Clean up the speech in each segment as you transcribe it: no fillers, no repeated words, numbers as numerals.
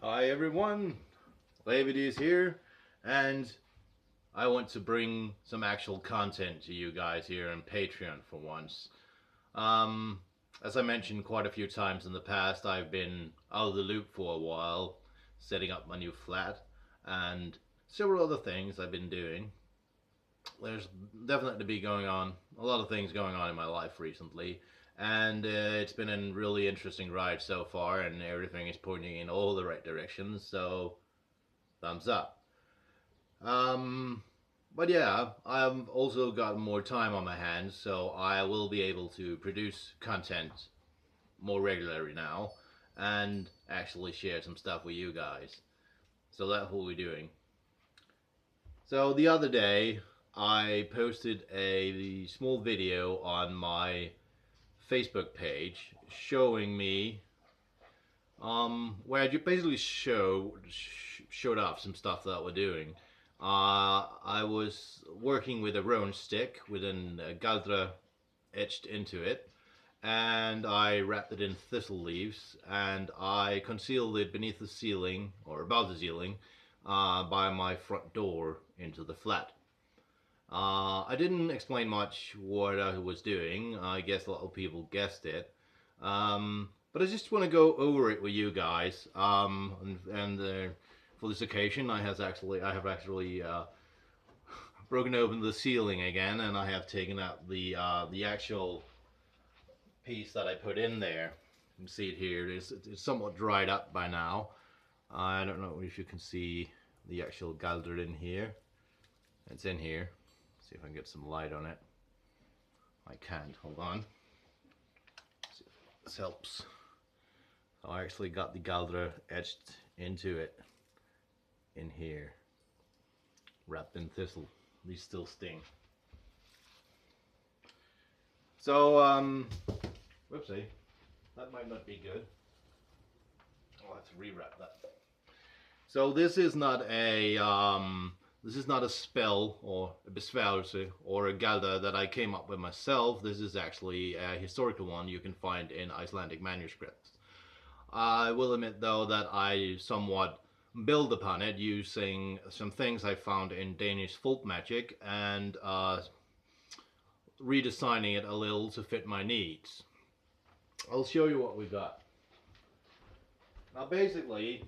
Hi everyone, David is here, and I want to bring some actual content to you guys here on Patreon for once. Um, as I mentioned quite a few times in the past, I've been out of the loop for a while, setting up my new flat, and several other things I've been doing. There's definitely be going on a lot of things going on in my life recently, and it's been a really interesting ride so far, and everything is pointing in all the right directions. So thumbs up. Um, but yeah, I've also got more time on my hands, so I will be able to produce content more regularly now and actually share some stuff with you guys. So that's what we're doing. So the other day, I posted a small video on my Facebook page showing me where you basically showed off some stuff that we're doing. I was working with a rowan stick with a galdra etched into it, and I wrapped it in thistle leaves, and I concealed it beneath the ceiling or above the ceiling by my front door into the flat. I didn't explain much what I was doing. I guess a lot of people guessed it. But I just want to go over it with you guys. And for this occasion, I have actually broken open the ceiling again, and I have taken out the actual piece that I put in there. You can see it here. It's somewhat dried up by now. I don't know if you can see the actual galdra in here. It's in here. See if I can get some light on it. I can't. Hold on. See if this helps. So I actually got the galdra etched into it in here, wrapped in thistle. These still sting. So, whoopsie, that might not be good. I'll have to rewrap that. So this is not a spell or a besvärjelse or a galda that I came up with myself. This is actually a historical one you can find in Icelandic manuscripts. I will admit though that I somewhat build upon it using some things I found in Danish folk magic and redesigning it a little to fit my needs. I'll show you what we got. Now basically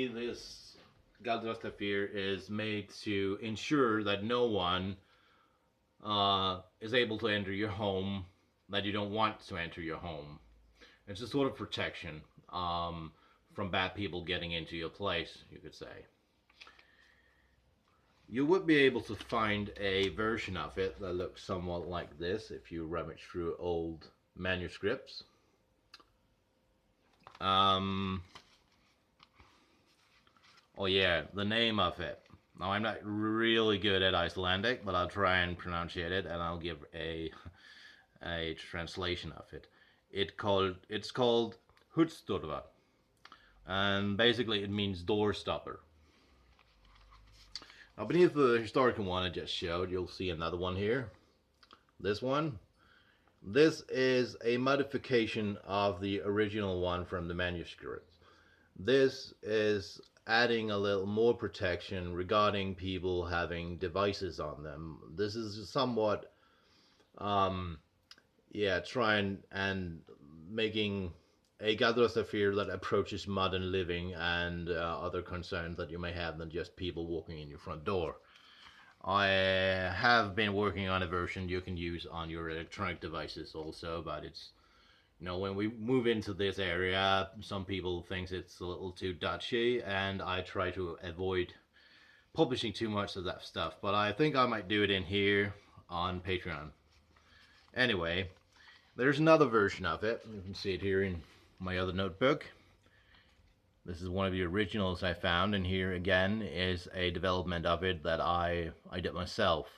this Galdrastafir is made to ensure that no one is able to enter your home that you don't want to enter your home. It's a sort of protection from bad people getting into your place, you could say. You would be able to find a version of it that looks somewhat like this if you rummage through old manuscripts. Oh yeah, the name of it. Now I'm not really good at Icelandic, but I'll try and pronunciate it, and I'll give a translation of it. It's called Hurðstoðva, and basically it means doorstopper. Now beneath the historical one I just showed, you'll see another one here. This one. This is a modification of the original one from the manuscript. This is adding a little more protection regarding people having devices on them. This is somewhat, trying and making a Galdrastafir that approaches modern living and other concerns that you may have than just people walking in your front door. I have been working on a version you can use on your electronic devices also, but it's, you know, when we move into this area, some people think it's a little too Dutchy, and I try to avoid publishing too much of that stuff, but I think I might do it in here on Patreon. Anyway, there's another version of it. You can see it here in my other notebook. This is one of the originals I found, and here again is a development of it that I did myself.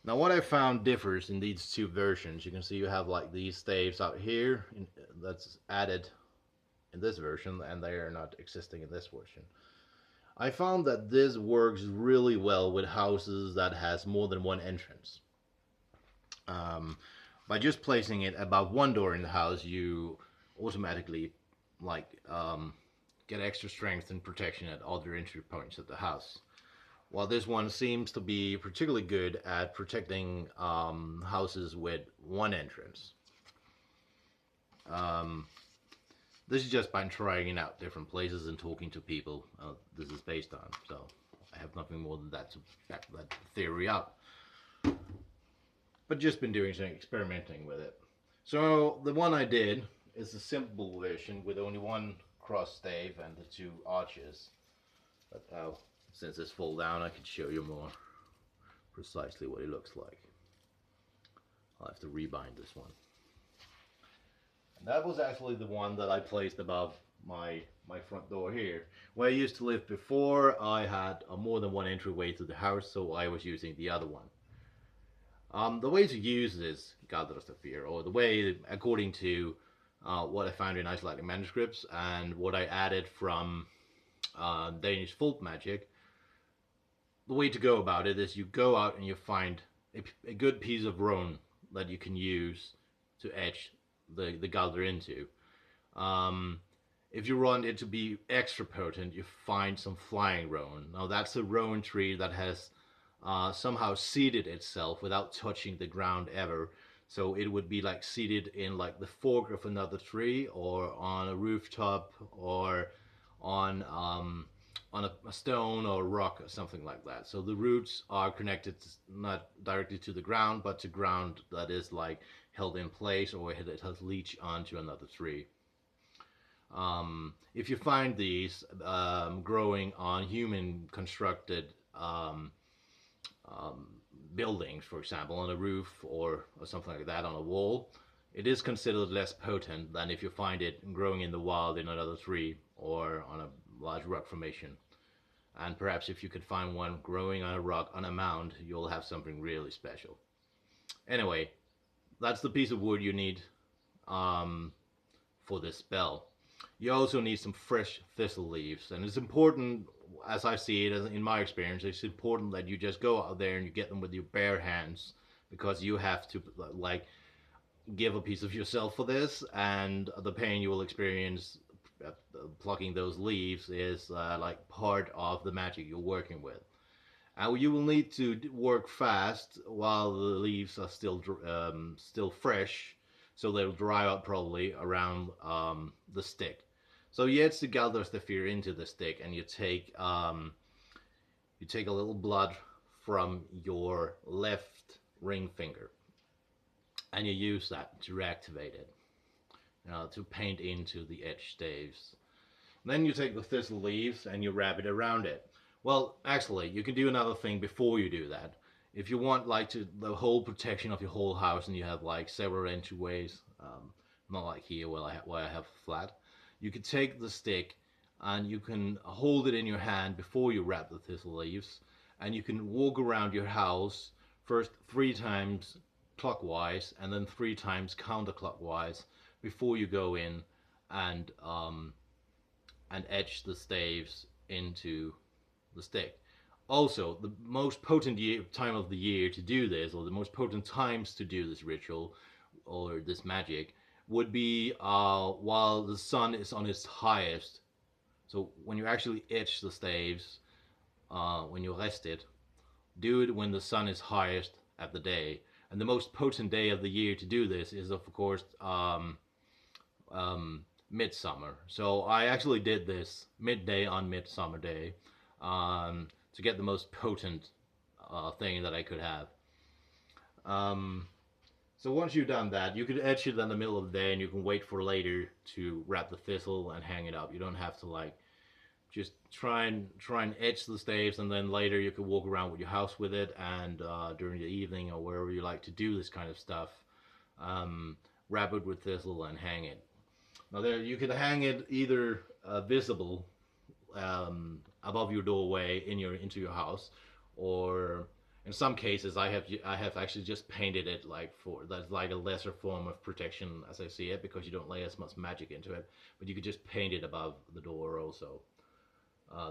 Now what I found differs in these two versions. You can see you have like these staves out here that's added in this version, and they are not existing in this version. I found that this works really well with houses that has more than one entrance. By just placing it above one door in the house, you automatically like get extra strength and protection at other entry points of the house. While this one seems to be particularly good at protecting houses with one entrance. Um, this is just by trying it out different places and talking to people. This is based on, so I have nothing more than that to back that theory up. But just been doing some experimenting with it. So the one I did is a simple version with only one cross stave and the two arches. But since it's full down, I can show you more precisely what it looks like. I'll have to rebind this one. And that was actually the one that I placed above my front door here. Where I used to live before, I had more than one entryway to the house, so I was using the other one. The way to use this Galdrastafir, or the way according to what I found in Icelandic manuscripts and what I added from Danish folk magic, the way to go about it is you go out and you find a good piece of roan that you can use to etch the Galdr into. If you want it to be extra potent, you find some flying roan. Now that's a roan tree that has somehow seeded itself without touching the ground ever. So it would be like seated in like the fork of another tree, or on a rooftop, or on a stone or rock or something like that. So the roots are connected not directly to the ground, but to ground that is like held in place, or it has leached onto another tree. If you find these growing on human constructed buildings, for example, on a roof or something like that, on a wall, it is considered less potent than if you find it growing in the wild in another tree or on a large rock formation. And perhaps if you could find one growing on a rock on a mound, you'll have something really special. Anyway, that's the piece of wood you need for this spell. You also need some fresh thistle leaves, and it's important, as I see it, in my experience, it's important that you just go out there and you get them with your bare hands, because you have to like give a piece of yourself for this, and the pain you will experience plucking those leaves is like part of the magic you're working with. And you will need to work fast while the leaves are still fresh, so they'll dry out probably around the stick. So you etch the Galdrastafir into the stick, and you take a little blood from your left ring finger, and you use that to reactivate it, to paint into the edge staves. Then you take the thistle leaves and you wrap it around it. Well, actually, you can do another thing before you do that. If you want like the whole protection of your whole house, and you have like several entryways, not like here where I have flat, you could take the stick and you can hold it in your hand before you wrap the thistle leaves, and you can walk around your house first 3 times clockwise and then 3 times counterclockwise before you go in and etch the staves into the stick. Also, the most potent time of the year to do this, or the most potent times to do this ritual or this magic, would be while the sun is on its highest. So when you actually etch the staves, when you rest it, do it when the sun is highest at the day. And the most potent day of the year to do this is, of course, midsummer. So I actually did this midday on Midsummer Day to get the most potent thing that I could have. So once you've done that, you could etch it in the middle of the day, and you can wait for later to wrap the thistle and hang it up. You don't have to like just try and etch the staves, and then later you could walk around with your house with it, and during the evening or wherever you like to do this kind of stuff, wrap it with thistle and hang it. Now there, you could hang it either visible above your doorway into your house, or in some cases I have actually just painted it that's like a lesser form of protection as I see it, because you don't lay as much magic into it, but you could just paint it above the door also.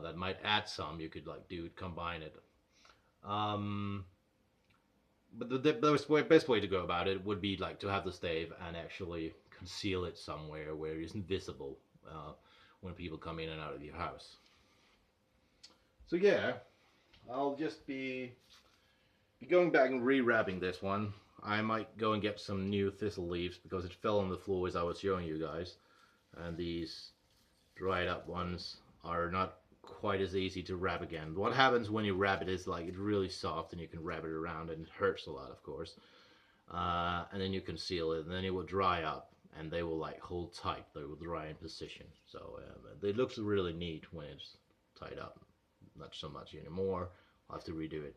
That might add some, you could like combine it. but the best way to go about it would be like to have the stave and actually conceal it somewhere where it isn't visible when people come in and out of your house. So yeah, I'll just be going back and re-wrapping this one. I might go and get some new thistle leaves because it fell on the floor as I was showing you guys, and these dried up ones are not quite as easy to wrap again. What happens when you wrap it is like it's really soft and you can wrap it around, and it hurts a lot, of course. And then you can seal it, and then it will dry up, and they will like hold tight. They will dry in position. So it looks really neat when it's tied up. Not so much anymore. I'll have to redo it.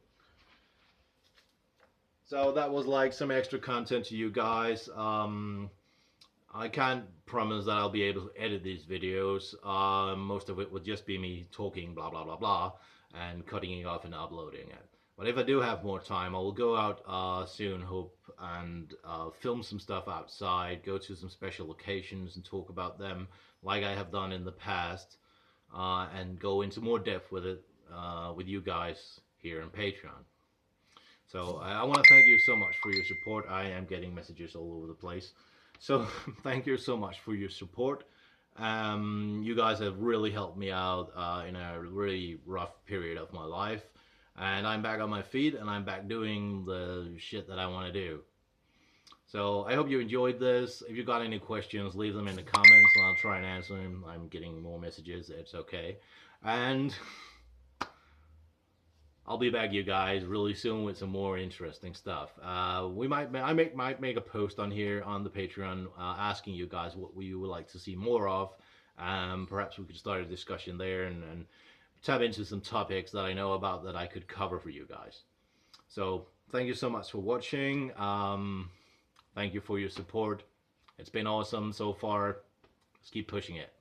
So that was like some extra content to you guys. I can't promise that I'll be able to edit these videos. Most of it would just be me talking blah blah blah blah and cutting it off and uploading it. But if I do have more time, I will go out soon, hope, and film some stuff outside, go to some special locations and talk about them like I have done in the past, and go into more depth with it with you guys here on Patreon. So I want to thank you so much for your support. I am getting messages all over the place. So thank you so much for your support. You guys have really helped me out in a really rough period of my life. And I'm back on my feet and I'm back doing the shit that I want to do. So I hope you enjoyed this. If you got any questions, leave them in the comments and I'll try and answer them. I'm getting more messages. It's okay. And I'll be back, you guys, really soon with some more interesting stuff. I might make a post on here on the Patreon asking you guys what you would like to see more of. Perhaps we could start a discussion there and tap into some topics that I know about that I could cover for you guys. So thank you so much for watching. Thank you for your support. It's been awesome so far. Let's keep pushing it.